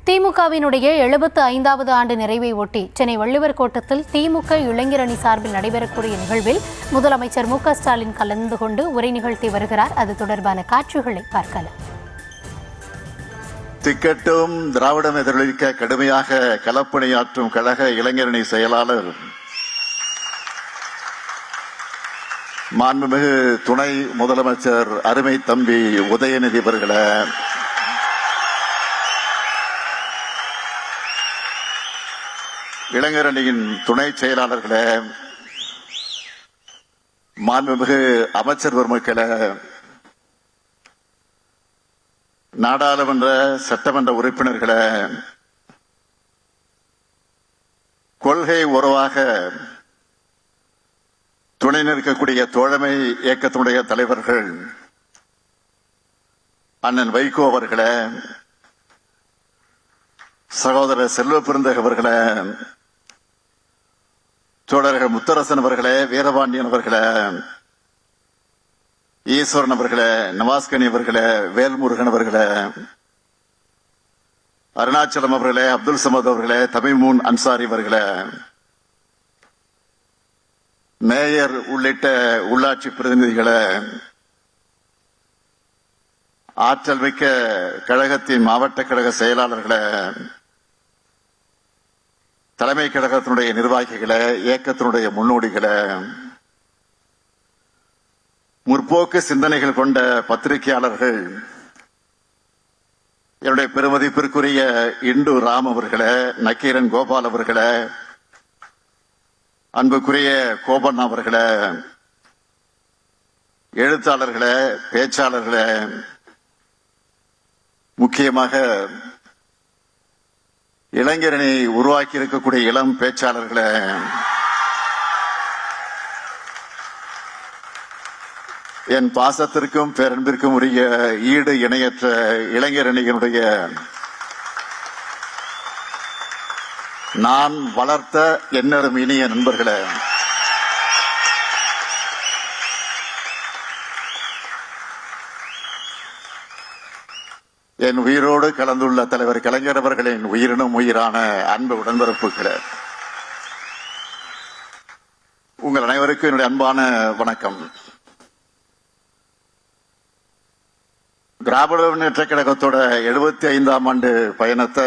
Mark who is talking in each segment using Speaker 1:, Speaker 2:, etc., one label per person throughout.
Speaker 1: திமுகவினுடைய 75வது ஆண்டு நிறைவை ஒட்டி சென்னை வள்ளுவர் கோட்டத்தில் திமுக இளைஞரணி சார்பில் நடைபெறக்கூடிய நிகழ்வில் முதலமைச்சர் மு.க.ஸ்டாலின் கலந்து கொண்டு உரை நிகழ்த்தி வருகிறார். அது தொடர்பான காட்சிகளை பார்க்கலாம்.
Speaker 2: திக்கட்டும் திராவிடம் எதிரொலிக்க கடுமையாக களப்பணியாற்றும் கழக இளைஞரணி செயலாளர் மாண்புமிகு துணை முதலமைச்சர் அருமை தம்பி உதயநிதி அவர்களே, இளைஞரணியின் துணை செயலாளர்களே, மாண்புமிகு அமைச்சர் பெருமக்களே, நாடாளுமன்ற சட்டமன்ற உறுப்பினர்களே, கொள்கை உறவாக துணை நிற்கக்கூடிய தோழமை இயக்கத்தினுடைய தலைவர்கள் அண்ணன் வைகோ அவர்களே, சகோதரர் செல்வ பெருந்தகை அவர்களே, தோழர்கள் முத்தரசன் அவர்களே, வீரபாண்டியன் அவர்களே, ஈஸ்வரன் அவர்களே, நவாஸ்கனி அவர்களே, வேல்முருகன் அவர்களே, அருணாச்சலம் அவர்களே, அப்துல் சமத் அவர்களே, தமிமூன் அன்சாரி அவர்களே, மேயர் உள்ளிட்ட உள்ளாட்சி பிரதிநிதிகளே, ஆற்றல் மிக்க கழகத்தின் மாவட்ட கழக செயலாளர்களே, தலைமை கழகத்தினுடைய நிர்வாகிகளே, இயக்கத்தினுடைய முன்னோடிகளே, முற்போக்கு சிந்தனைகள் கொண்ட பத்திரிகையாளர்கள், என்னுடைய பெருமதிப்பிற்குரிய இண்டு ராம் அவர்களே, நக்கீரன் கோபால் அவர்களே, அன்புக்குரிய கோபன் அவர்களே, எழுத்தாளர்களே, பேச்சாளர்களே, முக்கியமாக இளைஞரணி உருவாக்கி இருக்கக்கூடிய இளம் பேச்சாளர்களே, என் பாசத்திற்கும் பேரன்பிற்கும் உரிய ஈடு இணையற்ற இளைஞரணியினுடைய நான் வளர்த்த என்னரும் இனிய நண்பர்களே, என் உயிரோடு கலந்துள்ள தலைவர் கலைஞர் அவர்களின் உயிரினும் உயிரான அன்பு உடன்பிறப்புகளே, உங்கள் அனைவருக்கும் என்னுடைய அன்பான வணக்கம். திராவிட முன்னேற்ற கழகத்தோட 75ஆம் ஆண்டு பயணத்தை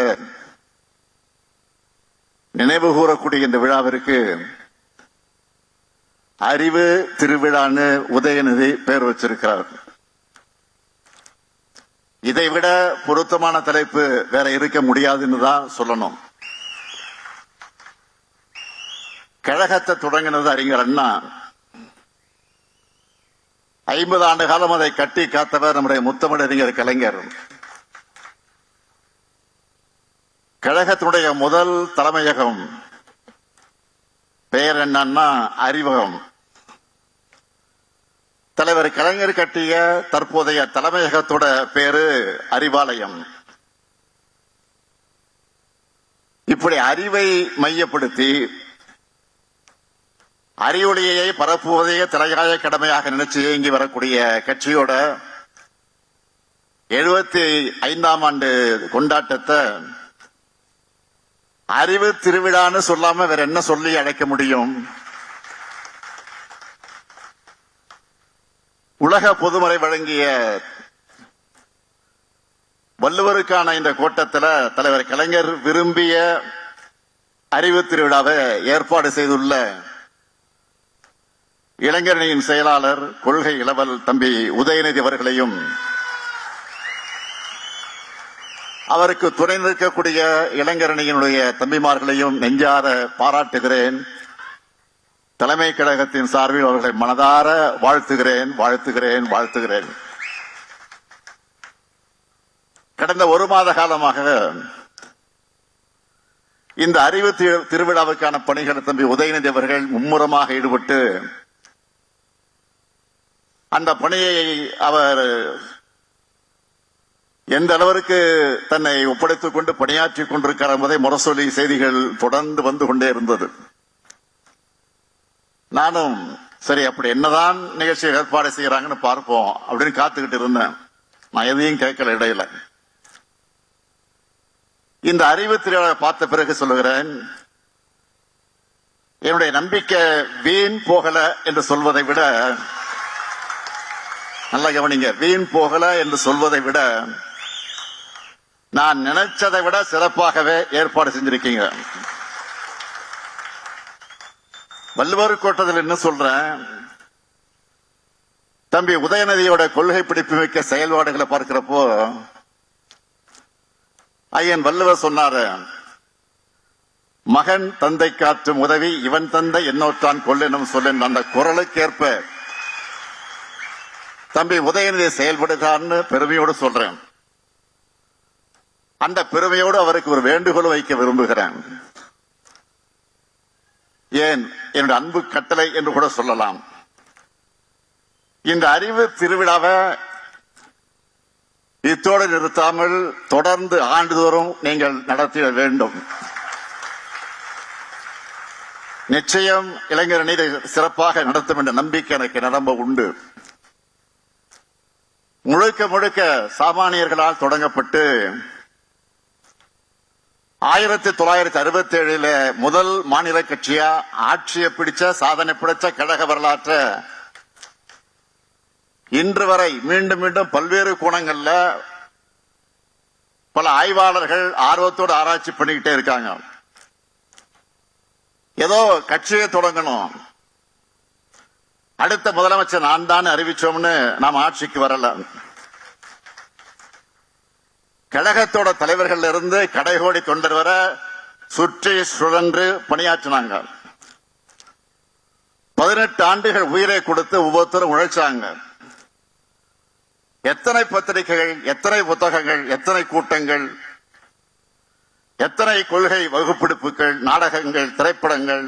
Speaker 2: நினைவு கூறக்கூடிய இந்த விழாவிற்கு அறிவு திருவிழான்னு உதயநிதி பெயர் வச்சிருக்கிறார். இதைவிட பொருத்தமான தலைப்பு வேற இருக்க முடியாதுன்னு தான் சொல்லணும். கழகத்தை தொடங்கினது அறிஞர் அண்ணா. 50 ஆண்டு காலம் அதை கட்டி காத்தவர் நம்முடைய முத்தமிழறிஞர் கலைஞர். கழகத்தினுடைய முதல் தலைமையகம் பெயர் என்னன்னா அறிவகம். தலைவர் கலைஞர் கட்டிய தற்போதைய தலைமையகத்தோட பேரு அறிவாலயம். இப்படி அறிவை மையப்படுத்தி அறிவொளியை பரப்புவதையே தலையாய கடமையாக நினைச்சு இயங்கி வரக்கூடிய கட்சியோட 75ஆம் ஆண்டு கொண்டாட்டத்தை அறிவு திருவிழான்னு சொல்லாம வேற என்ன சொல்லி அழைக்க முடியும்? உலக பொதுமறை வழங்கிய வள்ளுவருக்கான இந்த கோட்டத்தில் தலைவர் கலைஞர் விரும்பிய அறிவு திருவிழாவை ஏற்பாடு செய்துள்ள இளைஞரணியின் செயலாளர் கொள்கை இளவல் தம்பி உதயநிதி அவர்களையும் அவருக்கு துணை நிற்கக்கூடிய இளைஞரணியினுடைய தம்பிமார்களையும் நெஞ்சார பாராட்டுகிறேன். தலைமை கழகத்தின் சார்பில் அவர்களை மனதார வாழ்த்துகிறேன். கடந்த 1 மாத காலமாக இந்த அறிவு திருவிழாவுக்கான பணிகளை தம்பி உதயநிதி அவர்கள் மும்முரமாக ஈடுபட்டு அந்த பணியை அவர் எந்த அளவிற்கு தன்னை ஒப்படைத்துக் கொண்டு பணியாற்றிக் கொண்டிருக்கிறார் என்பதை முரசொலி செய்திகள் தொடர்ந்து வந்து கொண்டே இருந்தது. நானும் சரி அப்படி என்னதான் நிகழ்ச்சி ஏற்பாடு செய்யறாங்கன்னு பார்ப்போம் அப்படின்னு காத்துக்கிட்டு இருந்தேன். நான் எதையும் கேட்கல இடையில. இந்த அறிவு திருவிழா பார்த்த பிறகு சொல்லுகிறேன், என்னுடைய நம்பிக்கை வீண் போகல என்று சொல்வதை விட, நல்லா கவனிங்க, வீண் போகல என்று சொல்வதை விட நான் நினைச்சதை விட சிறப்பாகவே ஏற்பாடு செஞ்சிருக்கீங்க. வள்ளுவர் கோட்டத்தில் என்ன சொல்றேன், தம்பி உதயநிதியோட கொள்கை பிடிப்பு மிக்க செயல்பாடுகளை பார்க்கிறப்போ ஐயன் வள்ளுவர் சொன்னாரு, மகன் தந்தை காற்றும் உதவி இவன் தந்தை என்னோற்றான் கொள்ளெனும் சொல்லின் அந்த குரலுக்கேற்ப தம்பி உதயநிதி செயல்படுகிறான்னு பெருமையோடு சொல்றேன். அந்த பெருமையோடு அவருக்கு ஒரு வேண்டுகோள் வைக்க விரும்புகிறேன். ஏன் என்னுடைய அன்பு கட்டளை என்று கூட சொல்லலாம். இந்த அறிவு திருவிழாவை இத்தோடு நிறுத்தாமல் தொடர்ந்து ஆண்டுதோறும் நீங்கள் நடத்திட வேண்டும். நிச்சயம் இளைஞர் அணி சிறப்பாக நடத்தும் என்ற நம்பிக்கை எனக்கு நிரம்ப உண்டு. முழுக்க முழுக்க சாமானியர்களால் தொடங்கப்பட்டு 1967 முதல் மாநில கட்சியா ஆட்சியை பிடிச்ச சாதனை பிடிச்ச கழக வரலாற்ற இன்று வரை மீண்டும் மீண்டும் பல்வேறு கோணங்கள்ல பல ஆய்வாளர்கள் ஆர்வத்தோடு ஆராய்ச்சி பண்ணிக்கிட்டே இருக்காங்க. ஏதோ கட்சியை தொடங்கணும், அடுத்த முதலமைச்சர் நான் தான் அறிவிச்சோம்னு நாம் ஆட்சிக்கு வரல. கழகத்தோட தலைவர்கள் இருந்து கடைகோடி தொண்டர் வர சுற்றி சுழன்று பணியாற்றினாங்க. 18 ஆண்டுகள் உயிரை கொடுத்து ஒவ்வொருத்தரும் உழைச்சாங்க. எத்தனை பத்திரிகைகள், எத்தனை புத்தகங்கள், எத்தனை கூட்டங்கள், எத்தனை கொள்கை வகுப்பெடுப்புகள், நாடகங்கள், திரைப்படங்கள்,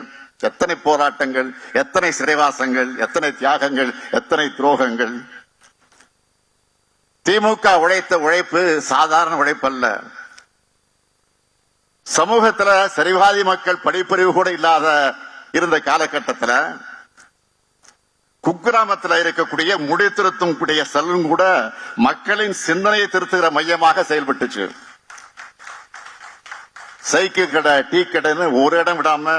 Speaker 2: எத்தனை போராட்டங்கள், எத்தனை சிறைவாசங்கள், எத்தனை தியாகங்கள், எத்தனை துரோகங்கள். திமுக உழைத்த உழைப்பு சாதாரண உழைப்பல்ல. சமூகத்தில் சரிவாதி மக்கள் படிப்பறிவு கூட இல்லாத இருந்த காலகட்டத்தில் குக்கிராமத்தில் இருக்கக்கூடிய முடி திருத்தும் கூடிய செல்லும் கூட மக்களின் சிந்தனையை திருத்துகிற மையமாக செயல்பட்டுச்சு. சைக்கிள் கடை, டீ கடைன்னு ஒரு இடம் விடாம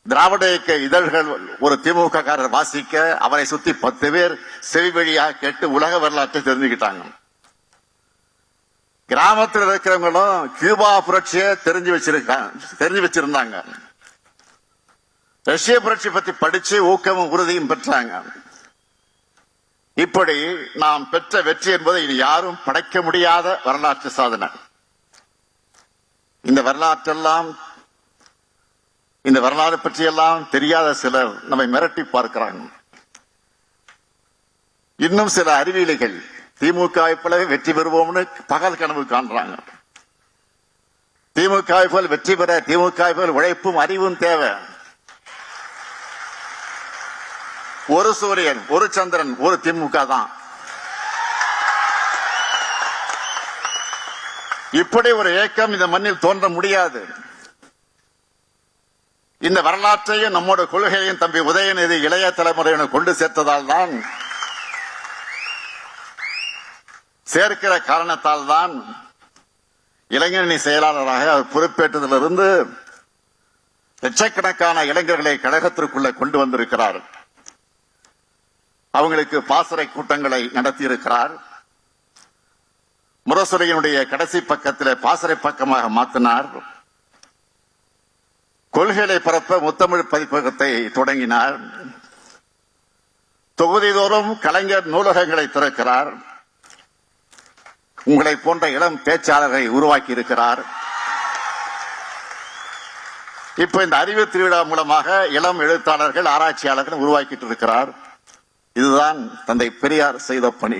Speaker 2: திராவிட இயக்க இதழ்கள் ஒரு திமுக காரர் வாசிக்க அவரை சுத்தி 10 பேர் செவி வழியாக கேட்டு உலக வரலாற்றை தெரிஞ்சுக்கிட்டாங்க. கிராமத்தில் இருக்கிறவங்களும் கியூபா புரட்சியை தெரிஞ்சு வச்சிருந்தாங்க. ரஷ்ய புரட்சி பத்தி படிச்சு ஊக்கமும் உறுதியும் பெற்றாங்க. இப்படி நாம் பெற்ற வெற்றி என்பது இனி யாரும் படைக்க முடியாத வரலாற்று சாதனை. இந்த வரலாறு பற்றியெல்லாம் தெரியாத சிலர் நம்மை மிரட்டி பார்க்கிறாங்க. இன்னும் சில அறிவியலிகள் திமுக போலவே வெற்றி பெறுவோம்னு பகல் கனவு காண்றாங்க. திமுக போல் வெற்றி பெற திமுக போல் உழைப்பும் அறிவும் தேவை. ஒரு சூரியன், ஒரு சந்திரன், ஒரு திமுக தான். இப்படி ஒரு இயக்கம் இந்த மண்ணில் தோன்ற முடியாது. இந்த வரலாற்றையும் நம்மோட கொள்கையையும் தம்பி உதயநிதி இளைய தலைமுறையினர் கொண்டு சேர்த்ததால் தான், சேர்க்கிற காரணத்தால் தான் இளைஞரணி செயலாளராக அவர் பொறுப்பேற்றதிலிருந்து லட்சக்கணக்கான இளைஞர்களை கழகத்திற்குள்ள கொண்டு வந்திருக்கிறார். அவங்களுக்கு பாசறை கூட்டங்களை நடத்தியிருக்கிறார். முரசொலியினுடைய கடைசி பக்கத்தில் பாசறை பக்கமாக மாற்றினார். கொள்கைகளை பரப்ப முத்தமிழ் பதிப்பகத்தை தொடங்கினார். தொகுதிதோறும் கலைஞர் நூலகங்களை திறக்கிறார். உங்களை போன்ற இளம் பேச்சாளரை உருவாக்கி இருக்கிறார். இப்ப இந்த அறிவு திருவிழா மூலமாக இளம் எழுத்தாளர்கள், ஆராய்ச்சியாளர்கள் உருவாக்கிட்டு இருக்கிறார். இதுதான் தந்தை பெரியார் செய்த பணி,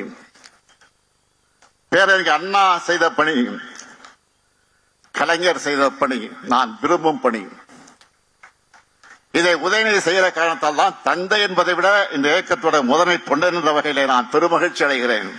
Speaker 2: பேரறிஞர் அண்ணா செய்த பணி, கலைஞர் செய்த பணி, நான் விரும்பும் பணி. இதை உதயநிதி செய்கிற காரணத்தால் தான் தந்தை என்பதை விட இந்த இயக்கத்தோட முதன்மை தொண்டன் என்ற வகையிலே நான் பெருமகிழ்ச்சி அடைகிறேன்.